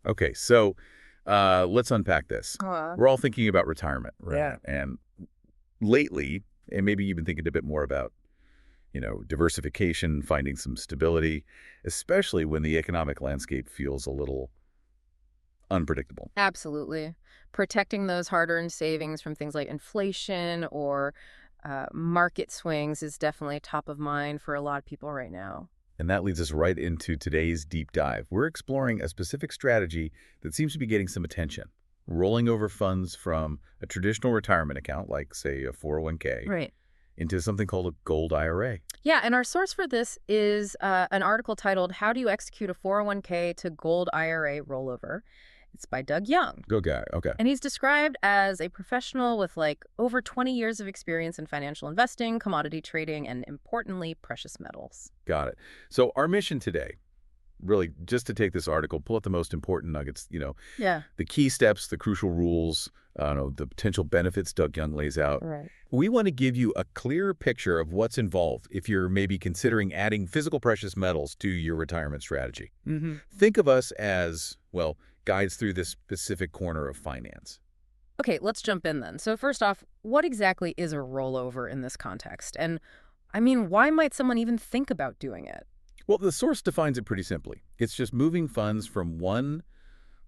Okay, so let's unpack this. Uh, We're all thinking about retirement, right? yeah. And lately, and maybe you've been thinking a bit more about, diversification, finding some stability, especially when the economic landscape feels a little unpredictable. Absolutely. Protecting those hard-earned savings from things like inflation or market swings is definitely top of mind for a lot of people right now. And that leads us right into today's deep dive. We're exploring a specific strategy that seems to be getting some attention. Rolling over funds from a traditional retirement account, like, say, a 401k, Right. into something called a Gold IRA. Yeah, and our source for this is an article titled "How Do You Execute a 401k to Gold IRA Rollover?" It's by Doug Young. Go guy. Okay. And he's described as a professional with like over 20 years of experience in financial investing, commodity trading, and importantly, precious metals. Got it. So our mission today, really just to take this article, pull out the most important nuggets, Yeah. the key steps, the crucial rules, the potential benefits Doug Young lays out. Right. We want to give you a clear picture of what's involved if you're maybe considering adding physical precious metals to your retirement strategy. Mm-hmm. Think of us as, well, guides through this specific corner of finance. Okay, let's jump in then. So first off, what exactly is a rollover in this context? And I mean, why might someone even think about doing it? Well, the source defines it pretty simply. It's just moving funds from one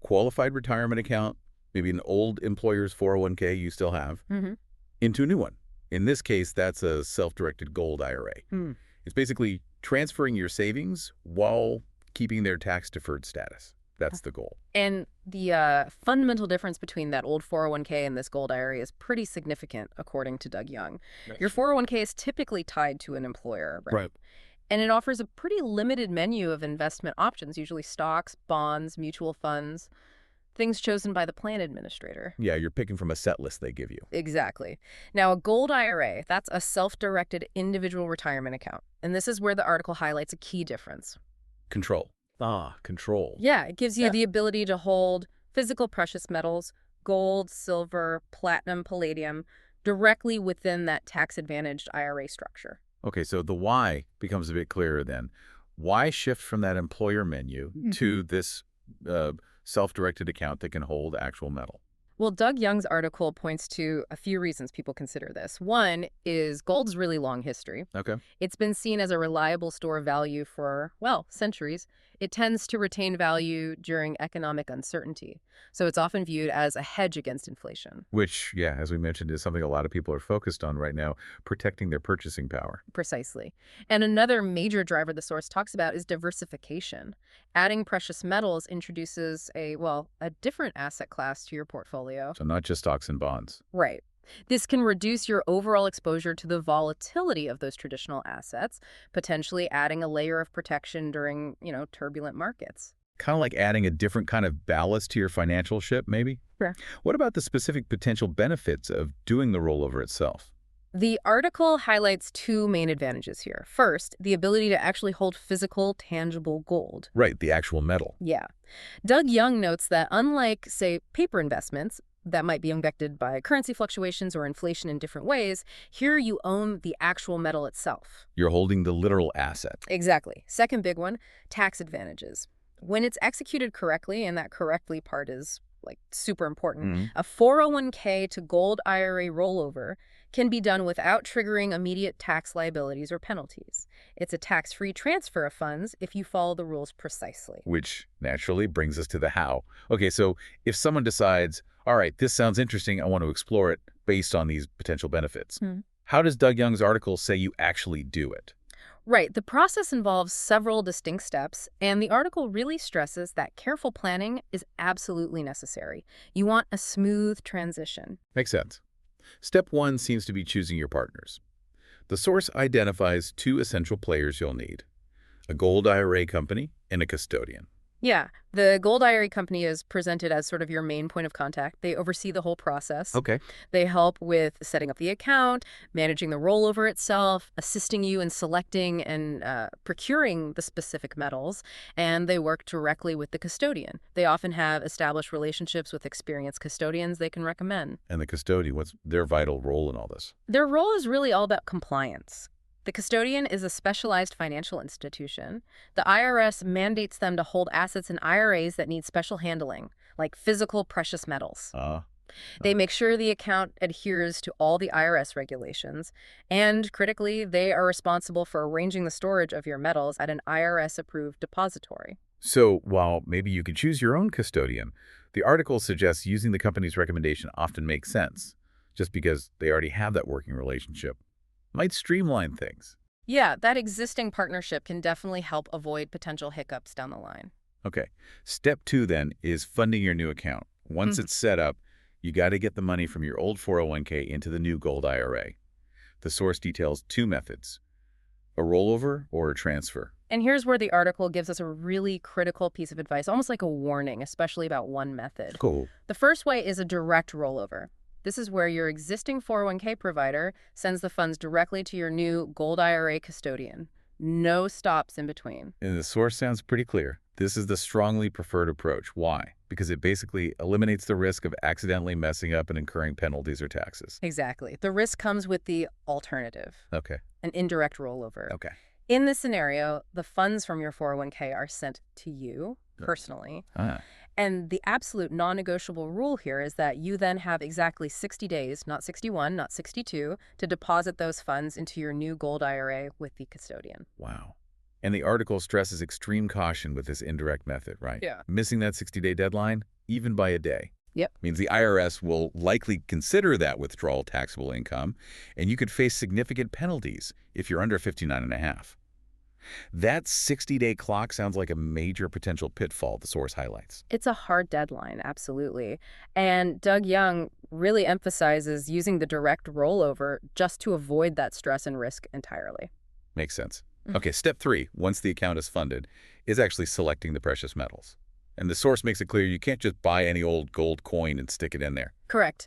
qualified retirement account, maybe an old employer's 401k you still have, Mm-hmm. into a new one. In this case, that's a self-directed Gold IRA. Hmm. It's basically transferring your savings while keeping their tax-deferred status. That's the goal. And the fundamental difference between that old 401k and this gold IRA is pretty significant, according to Doug Young. Your 401k is typically tied to an employer, right? Right. And it offers a pretty limited menu of investment options, usually stocks, bonds, mutual funds, things chosen by the plan administrator. Yeah, you're picking from a set list they give you. Exactly. Now, a gold IRA, that's a self-directed individual retirement account. And this is where the article highlights a key difference. Control. Control. Yeah, it gives you Yeah. the ability to hold physical precious metals, gold, silver, platinum, palladium, directly within that tax-advantaged IRA structure. Okay, so the why becomes a bit clearer then. Why shift from that employer menu to this self-directed account that can hold actual metal? Well, Doug Young's article points to a few reasons people consider this. One is gold's really long history. Okay. It's been seen as a reliable store of value for, well, centuries. It tends to retain value during economic uncertainty. So it's often viewed as a hedge against inflation. Which, yeah, as we mentioned, is something a lot of people are focused on right now, protecting their purchasing power. Precisely. And another major driver the source talks about is diversification. Adding precious metals introduces a different asset class to your portfolio. So not just stocks and bonds. Right. This can reduce your overall exposure to the volatility of those traditional assets, potentially adding a layer of protection during, turbulent markets. Kind of like adding a different kind of ballast to your financial ship, maybe? Sure. What about the specific potential benefits of doing the rollover itself? The article highlights two main advantages here. First, the ability to actually hold physical, tangible gold. Right, the actual metal. Yeah. Doug Young notes that unlike, say, paper investments that might be affected by currency fluctuations or inflation in different ways, here you own the actual metal itself. You're holding the literal asset. Exactly. Second big one, tax advantages. When it's executed correctly, and that correctly part is like super important, a 401k to gold IRA rollover can be done without triggering immediate tax liabilities or penalties. It's a tax-free transfer of funds if you follow the rules precisely. Which naturally brings us to the how. Okay, so if someone decides, all right, this sounds interesting, I want to explore it based on these potential benefits, how does Doug Young's article say you actually do it? Right. The process involves several distinct steps, and the article really stresses that careful planning is absolutely necessary. You want a smooth transition. Makes sense. Step one seems to be choosing your partners. The source identifies two essential players you'll need: a Gold IRA company and a custodian. Yeah, the Gold IRA company is presented as sort of your main point of contact. They oversee the whole process. Okay. They help with setting up the account, managing the rollover itself, assisting you in selecting and procuring the specific metals, and they work directly with the custodian. They often have established relationships with experienced custodians they can recommend. And the custodian, what's their vital role in all this? Their role is really all about compliance. The custodian is a specialized financial institution. The IRS mandates them to hold assets in IRAs that need special handling, like physical precious metals. They make sure the account adheres to all the IRS regulations, and critically, they are responsible for arranging the storage of your metals at an IRS-approved depository. So while maybe you can choose your own custodian, the article suggests using the company's recommendation often makes sense, just because they already have that working relationship. Might streamline things. Yeah, that existing partnership can definitely help avoid potential hiccups down the line. Okay, step 2 then is funding your new account. Once it's set up, you got to get the money from your old 401k into the new Gold IRA. The source details 2 methods, a rollover or a transfer. And here's where the article gives us a really critical piece of advice, almost like a warning, especially about one method. Cool. The first way is a direct rollover. This is where your existing 401k provider sends the funds directly to your new Gold IRA custodian. No stops in between. And the source sounds pretty clear. This is the strongly preferred approach. Why? Because it basically eliminates the risk of accidentally messing up and incurring penalties or taxes. Exactly. The risk comes with the alternative, Okay. an indirect rollover. Okay. In this scenario, the funds from your 401k are sent to you personally. And the absolute non-negotiable rule here is that you then have exactly 60 days, not 61, not 62, to deposit those funds into your new Gold IRA with the custodian. Wow. And the article stresses extreme caution with this indirect method, right? Yeah. Missing that 60-day deadline, even by a day. Yep. Means the IRS will likely consider that withdrawal taxable income, and you could face significant penalties if you're under 59 and a half. That 60-day clock sounds like a major potential pitfall, the source highlights. It's a hard deadline, absolutely. And Doug Young really emphasizes using the direct rollover just to avoid that stress and risk entirely. Makes sense. Okay, step 3, once the account is funded, is actually selecting the precious metals. And the source makes it clear you can't just buy any old gold coin and stick it in there. Correct.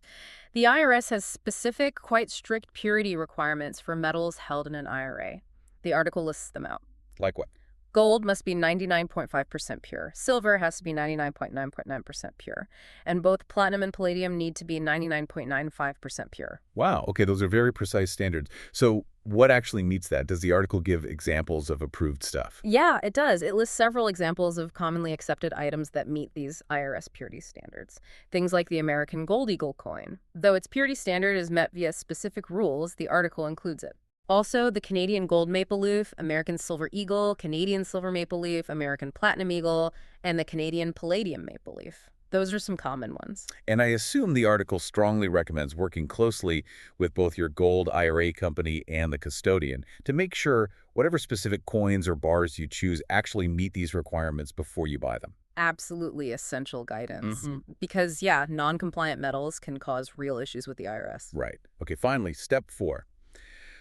The IRS has specific, quite strict purity requirements for metals held in an IRA. The article lists them out. Like what? Gold must be 99.5% pure. Silver has to be 99.9% pure. And both platinum and palladium need to be 99.95% pure. Wow, okay, those are very precise standards. So what actually meets that? Does the article give examples of approved stuff? Yeah, it does. It lists several examples of commonly accepted items that meet these IRS purity standards. Things like the American Gold Eagle coin. Though its purity standard is met via specific rules, the article includes it. Also, the Canadian Gold Maple Leaf, American Silver Eagle, Canadian Silver Maple Leaf, American Platinum Eagle, and the Canadian Palladium Maple Leaf. Those are some common ones. And I assume the article strongly recommends working closely with both your Gold IRA company and the custodian to make sure whatever specific coins or bars you choose actually meet these requirements before you buy them. Absolutely essential guidance. Because, yeah, non-compliant metals can cause real issues with the IRS. Right. Okay, finally, step 4.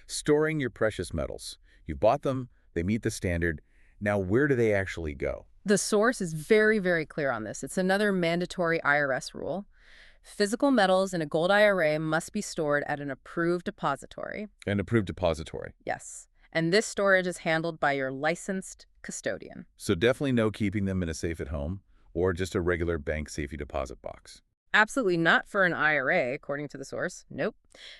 Storing your precious metals. You bought them, they meet the standard. Now, where do they actually go? The source is very, very clear on this. It's another mandatory IRS rule. Physical metals in a Gold IRA must be stored at an approved depository. An approved depository. Yes. And this storage is handled by your licensed custodian. So definitely no keeping them in a safe at home or just a regular bank safety deposit box. Absolutely not for an IRA, according to the source. Nope.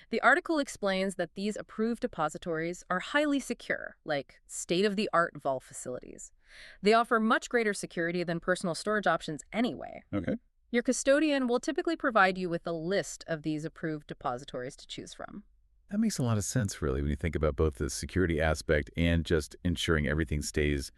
The article explains that these approved depositories are highly secure, like state-of-the-art vault facilities. They offer much greater security than personal storage options anyway. Okay. Your custodian will typically provide you with a list of these approved depositories to choose from. That makes a lot of sense, really, when you think about both the security aspect and just ensuring everything stays,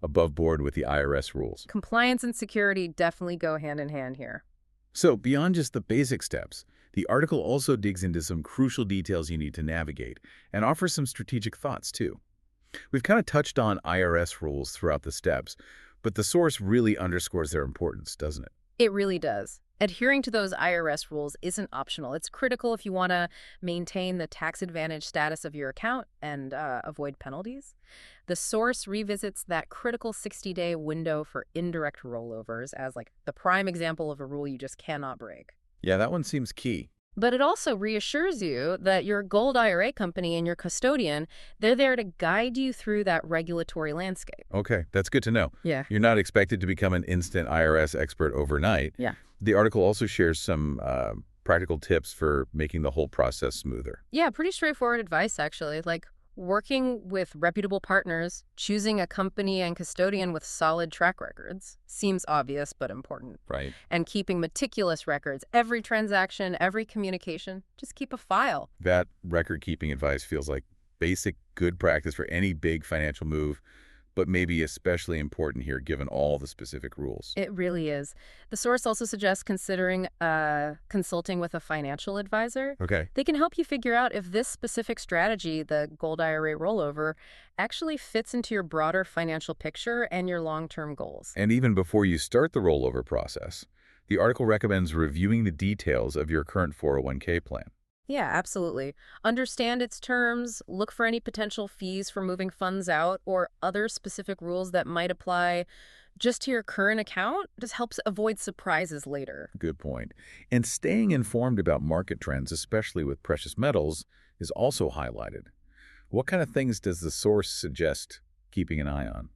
above board with the IRS rules. Compliance and security definitely go hand in hand here. So beyond just the basic steps, the article also digs into some crucial details you need to navigate and offers some strategic thoughts, too. We've kind of touched on IRS rules throughout the steps, but the source really underscores their importance, doesn't it? It really does. Adhering to those IRS rules isn't optional. It's critical if you want to maintain the tax advantage status of your account and avoid penalties. The source revisits that critical 60-day window for indirect rollovers as like the prime example of a rule you just cannot break. Yeah, that one seems key. But it also reassures you that your Gold IRA company and your custodian, they're there to guide you through that regulatory landscape. Okay, that's good to know. Yeah. You're not expected to become an instant IRS expert overnight. Yeah. The article also shares some practical tips for making the whole process smoother. Yeah, pretty straightforward advice, actually. Like, Working with reputable partners, choosing a company and custodian with solid track records seems obvious but important. Right. And keeping meticulous records, every transaction, every communication, just keep a file. That record-keeping advice feels like basic good practice for any big financial move, but maybe especially important here given all the specific rules. It really is. The source also suggests considering consulting with a financial advisor. Okay. They can help you figure out if this specific strategy, the Gold IRA rollover, actually fits into your broader financial picture and your long-term goals. And even before you start the rollover process, the article recommends reviewing the details of your current 401k plan. Yeah, absolutely. Understand its terms, look for any potential fees for moving funds out or other specific rules that might apply just to your current account. Just helps avoid surprises later. Good point. And staying informed about market trends, especially with precious metals, is also highlighted. What kind of things does the source suggest keeping an eye on?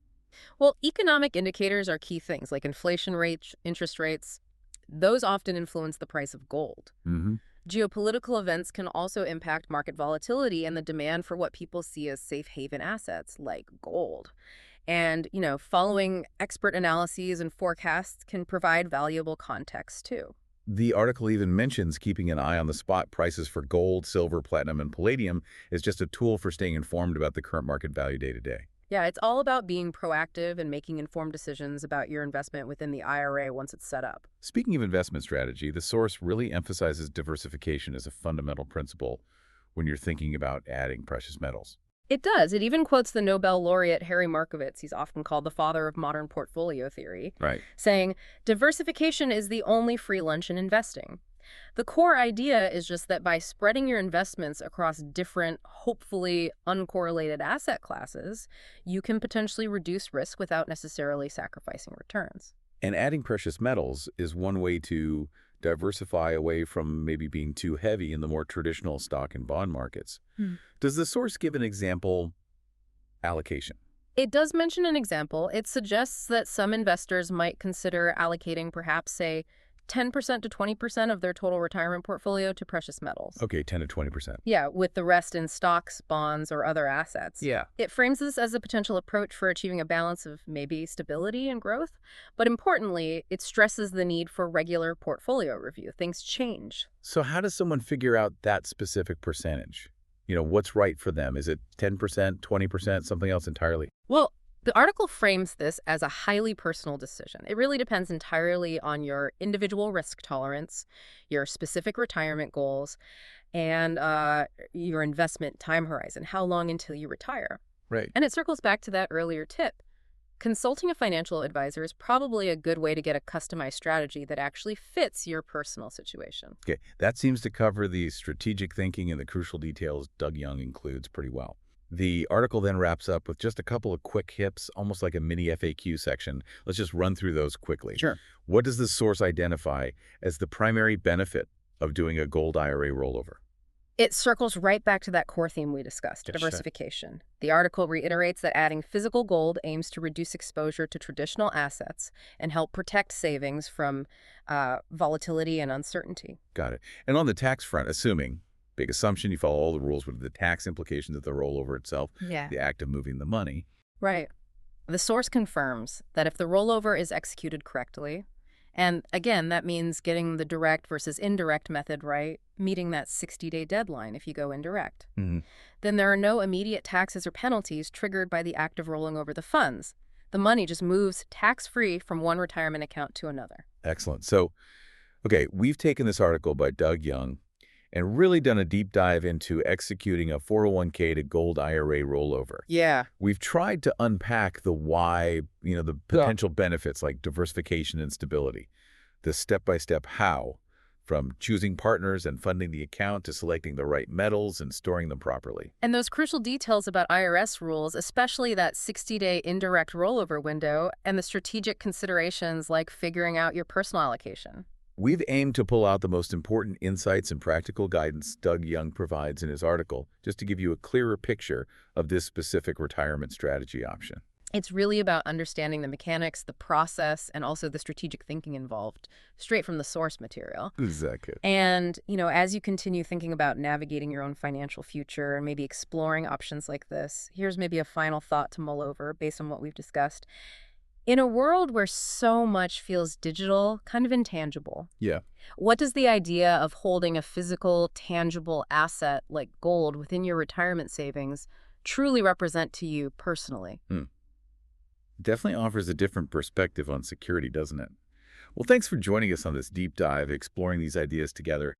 Well, economic indicators are key things like inflation rates, interest rates. Those often influence the price of gold. Mm-hmm. Geopolitical events can also impact market volatility and the demand for what people see as safe haven assets like gold. And, following expert analyses and forecasts can provide valuable context too. The article even mentions keeping an eye on the spot prices for gold, silver, platinum, and palladium as just a tool for staying informed about the current market value day to day. Yeah, it's all about being proactive and making informed decisions about your investment within the IRA once it's set up. Speaking of investment strategy, the source really emphasizes diversification as a fundamental principle when you're thinking about adding precious metals. It does. It even quotes the Nobel laureate Harry Markowitz, he's often called the father of modern portfolio theory, Right. saying, diversification is the only free lunch in investing. The core idea is just that by spreading your investments across different, hopefully uncorrelated asset classes, you can potentially reduce risk without necessarily sacrificing returns. And adding precious metals is one way to diversify away from maybe being too heavy in the more traditional stock and bond markets. Does the source give an example allocation? It does mention an example. It suggests that some investors might consider allocating perhaps, say, 10% to 20% of their total retirement portfolio to precious metals. Okay, 10 to 20%. Yeah, with the rest in stocks, bonds, or other assets. Yeah. It frames this as a potential approach for achieving a balance of maybe stability and growth. But importantly, it stresses the need for regular portfolio review. Things change. So how does someone figure out that specific percentage? What's right for them? Is it 10%, 20%, something else entirely? Well, the article frames this as a highly personal decision. It really depends entirely on your individual risk tolerance, your specific retirement goals, and your investment time horizon, how long until you retire. Right. And it circles back to that earlier tip. Consulting a financial advisor is probably a good way to get a customized strategy that actually fits your personal situation. Okay, that seems to cover the strategic thinking and the crucial details Doug Young includes pretty well. The article then wraps up with just a couple of quick hips, almost like a mini FAQ section. Let's just run through those quickly. Sure. What does the source identify as the primary benefit of doing a Gold IRA rollover? It circles right back to that core theme we discussed, Gotcha. diversification. The article reiterates that adding physical gold aims to reduce exposure to traditional assets and help protect savings from volatility and uncertainty. Got it. And on the tax front, big assumption, you follow all the rules with the tax implications of the rollover itself, Yeah. the act of moving the money. Right. The source confirms that if the rollover is executed correctly, and again, that means getting the direct versus indirect method right, meeting that 60-day deadline if you go indirect, then there are no immediate taxes or penalties triggered by the act of rolling over the funds. The money just moves tax-free from one retirement account to another. Excellent. So, okay, we've taken this article by Doug Young and really done a deep dive into executing a 401k to Gold IRA rollover. Yeah. We've tried to unpack the why, the potential benefits like diversification and stability, the step-by-step how, from choosing partners and funding the account to selecting the right metals and storing them properly. And those crucial details about IRS rules, especially that 60-day indirect rollover window and the strategic considerations like figuring out your personal allocation. We've aimed to pull out the most important insights and practical guidance Doug Young provides in his article, just to give you a clearer picture of this specific retirement strategy option. It's really about understanding the mechanics, the process, and also the strategic thinking involved, straight from the source material. Exactly. And, as you continue thinking about navigating your own financial future and maybe exploring options like this, here's maybe a final thought to mull over based on what we've discussed. In a world where so much feels digital, kind of intangible, Yeah. what does the idea of holding a physical, tangible asset like gold within your retirement savings truly represent to you personally? Definitely offers a different perspective on security, doesn't it? Well, thanks for joining us on this deep dive, exploring these ideas together.